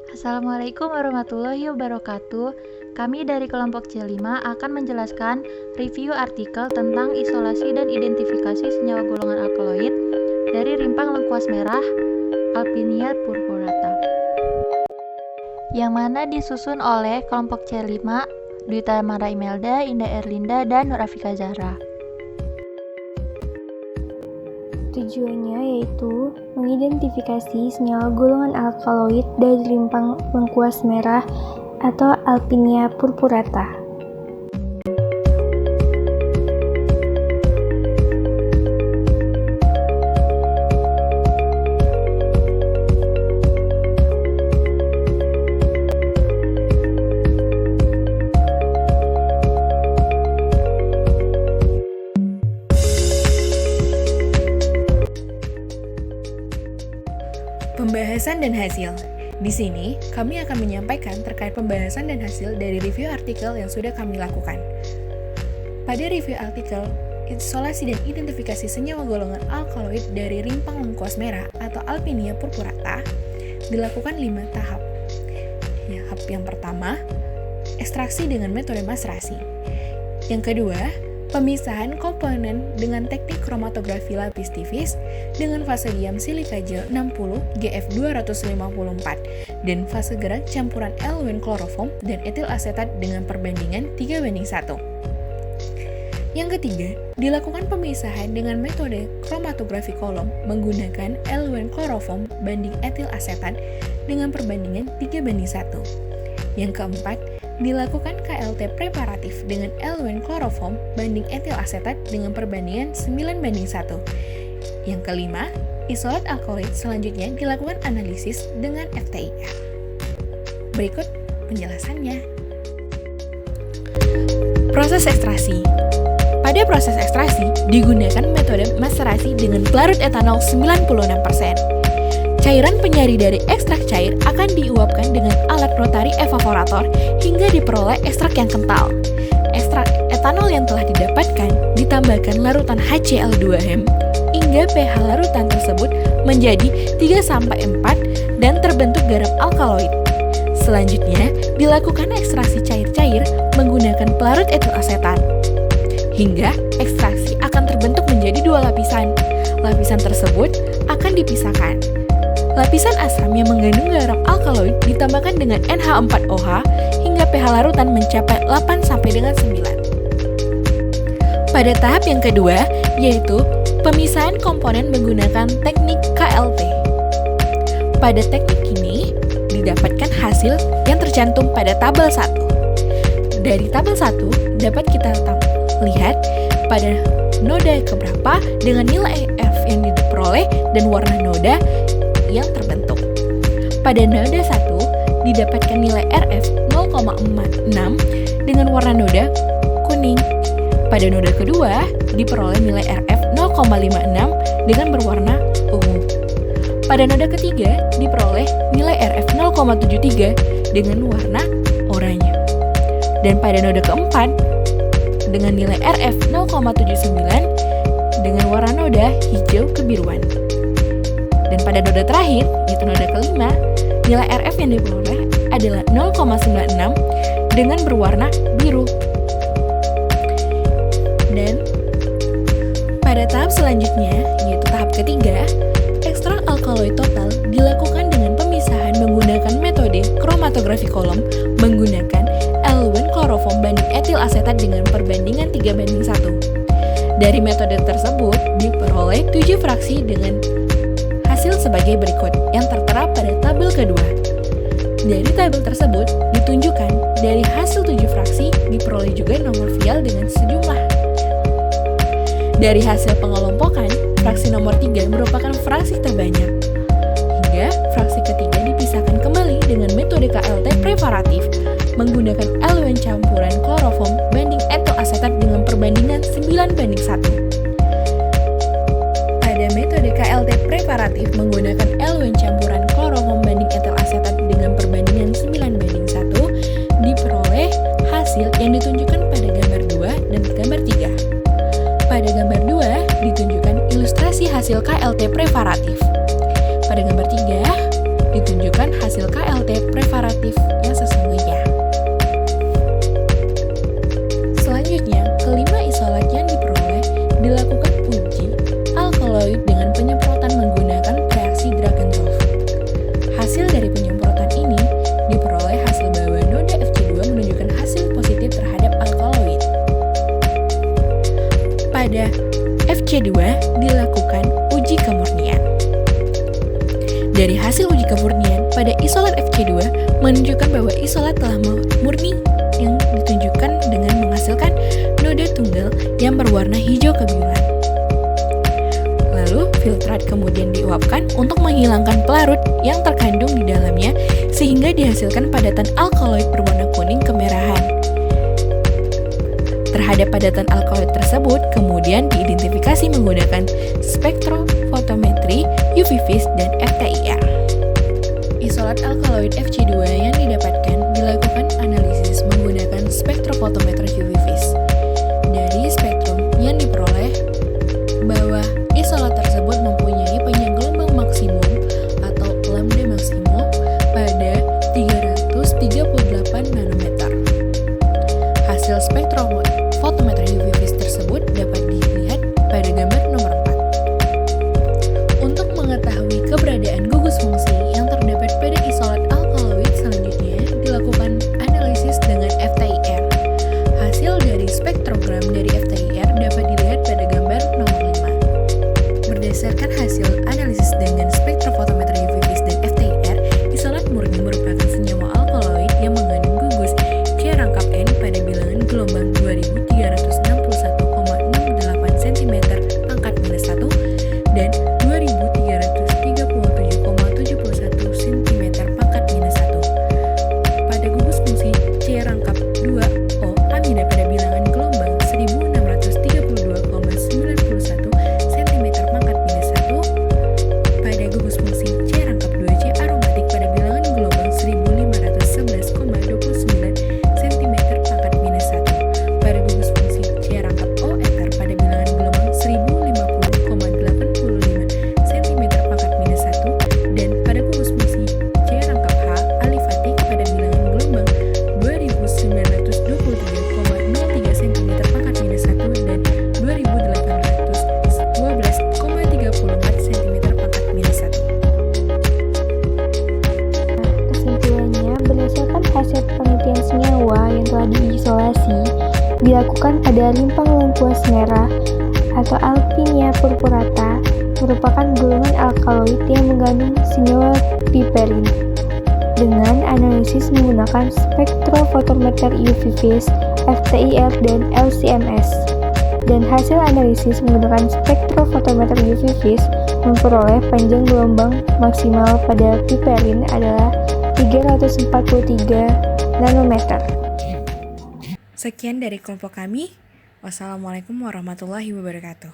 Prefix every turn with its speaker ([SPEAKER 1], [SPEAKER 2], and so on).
[SPEAKER 1] Assalamualaikum warahmatullahi wabarakatuh. Kami dari kelompok C5 akan menjelaskan review artikel tentang isolasi dan identifikasi senyawa golongan alkaloid dari rimpang lengkuas merah Alpinia purpurata, yang mana disusun oleh kelompok C5 Dwi Tamara Imelda, Indah Erlinda, dan Nur Afika Zahra.
[SPEAKER 2] Tujuannya yaitu mengidentifikasi senyawa golongan alkaloid dari rimpang lengkuas merah atau Alpinia purpurata.
[SPEAKER 3] Pembahasan dan hasil. Di sini, kami akan menyampaikan terkait pembahasan dan hasil dari review artikel yang sudah kami lakukan. Pada review artikel, isolasi dan identifikasi senyawa golongan alkaloid dari rimpang lengkuas merah atau Alpinia purpurata dilakukan 5 tahap. Tahap yang pertama, ekstraksi dengan metode maserasi. Yang kedua, pemisahan komponen dengan teknik kromatografi lapis tipis dengan fase diam silika gel 60 GF254 dan fase gerak campuran L-wen kloroform dan etil asetat dengan perbandingan 3:1. Yang ketiga, dilakukan pemisahan dengan metode kromatografi kolom menggunakan L-wen kloroform banding etil asetat dengan perbandingan 3:1. Yang keempat, dilakukan KLT preparatif dengan L-wen kloroform banding etil asetat dengan perbandingan 9:1. Yang kelima, isolat alkaloid selanjutnya dilakukan analisis dengan FTIR. Berikut penjelasannya. Proses ekstraksi. Pada proses ekstraksi, digunakan metode maserasi dengan pelarut etanol 96%. Cairan penyari dari ekstrak cair akan diuapkan dengan alat rotari evaporator hingga diperoleh ekstrak yang kental. Ekstrak etanol yang telah didapatkan ditambahkan larutan HCl2hem hingga pH larutan tersebut menjadi 3-4 dan terbentuk garam alkaloid. Selanjutnya, dilakukan ekstraksi cair-cair menggunakan pelarut etil asetat. Hingga ekstraksi akan terbentuk menjadi 2 lapisan. Lapisan tersebut akan dipisahkan. Lapisan asam yang mengandung garam alkaloid ditambahkan dengan NH4OH hingga pH larutan mencapai 8-9. Pada tahap yang kedua, yaitu pemisahan komponen menggunakan teknik KLT. Pada teknik ini, didapatkan hasil yang tercantum pada tabel 1. Dari tabel 1, dapat kita lihat pada noda keberapa dengan nilai F yang diperoleh dan warna noda yang terbentuk. Pada noda 1 didapatkan nilai RF 0,46 dengan warna noda kuning. Pada noda kedua diperoleh nilai RF 0,56 dengan berwarna ungu. Pada noda ketiga diperoleh nilai RF 0,73 dengan warna oranye. Dan pada noda keempat dengan nilai RF 0,79 dengan warna noda hijau kebiruan. Dan pada noda terakhir, yaitu noda kelima, nilai RF yang diperoleh adalah 0,96 dengan berwarna biru. Dan pada tahap selanjutnya, yaitu tahap ketiga, ekstrak alkaloid total dilakukan dengan pemisahan menggunakan metode kromatografi kolom menggunakan L-wen kloroform banding etil asetat dengan perbandingan 3:1. Dari metode tersebut diperoleh 7 fraksi dengan hasil sebagai berikut yang tertera pada tabel kedua. Dari tabel tersebut ditunjukkan dari hasil 7 fraksi diperoleh juga nomor vial dengan sejumlah. Dari hasil pengelompokan, fraksi nomor 3 merupakan fraksi terbanyak. Hingga fraksi ketiga dipisahkan kembali dengan metode KLT preparatif menggunakan L-wen campuran kloroform banding etil asetat dengan perbandingan 9:1. Pada metode KLT preparatif menggunakan L-wen campuran kloroform banding etil asetat dengan perbandingan 9:1 diperoleh hasil yang ditunjukkan pada gambar 2 dan gambar 3. Pada gambar 2 ditunjukkan ilustrasi hasil KLT preparatif. Pada gambar 3 ditunjukkan hasil hasil KLT preparatif yang sesungguhnya. Selanjutnya, kelima isolat yang diperoleh dilakukan uji alkaloid dengan penyemprotan menggunakan reaksi Dragendorf. Hasil dari penyemprotan ini diperoleh hasil bahwa noda FC2 menunjukkan hasil positif terhadap alkaloid. Pada FC2 dilakukan uji kemurnian. Dari hasil uji kemurnian pada isolat FC2 menunjukkan bahwa isolat telah murni yang ditunjukkan dengan menghasilkan noda tunggal yang berwarna hijau kebiruan. Lalu filtrat kemudian diuapkan untuk menghilangkan pelarut yang terkandung di dalamnya sehingga dihasilkan padatan alkaloid berwarna kuning kemerahan. Terhadap padatan alkaloid tersebut kemudian diidentifikasi menggunakan spektrofotometri, UV vis, dan FTIR. Isolat alkaloid FC2 yang didapatkan dilakukan analisis menggunakan spektrofotometer UV vis. Dari spektrum yang diperoleh bahwa isolat tersebut mempunyai panjang gelombang maksimum atau lambda maksimum pada 338 nanometer. Hasil spektrofotometer UV vis tersebut dapat dilihat pada gambar nomor 4. Untuk mengetahui keberadaan gugus fungsi yang terdapat pada isolat alkaloid selanjutnya dilakukan analisis dengan FTIR. Hasil dari spektrogram dari FTIR dapat dilihat pada gambar nomor 5. Berdasarkan hasil analisis dengan spektrofotometer UV vis dan FTIR, isolat murni merupakan senyawa alkaloid yang mengandung gugus C rangkap N pada bilangan gelombang 2361,68 cm pangkat minus 1 dan 2337,71 cm pangkat minus 1. Pada gugus fungsi C rangkap 2O amida pada bilangan gelombang 1632,91 cm pangkat minus 1. Pada gugus fungsi C rangkap 2C aromatik pada bilangan gelombang 1511,29 cm pangkat minus 1. Pada gugus fungsi C rangkap O eter pada bilangan gelombang 1050,85 cm pangkat minus 1. Dan pada gugus fungsi C rangkap H alifatik pada bilangan gelombang 2923,03 cm pangkat minus 1 dan 2812,34 cm pangkat minus 1.
[SPEAKER 2] Kesimpulannya, berdasarkan hasil penelitian senyawa yang telah diisolasi, dilakukan pada limpang lengkuas merah atau Alpinia purpurata, merupakan golongan alkaloid yang mengandung senyawa piperin. Dengan analisis menggunakan spektrofotometer UV vis, FTIR, dan LC-MS. Dan hasil analisis menggunakan spektrofotometer UV vis memperoleh panjang gelombang maksimal pada piperin adalah 343 nanometer.
[SPEAKER 3] Sekian dari kelompok kami. Wassalamualaikum warahmatullahi wabarakatuh.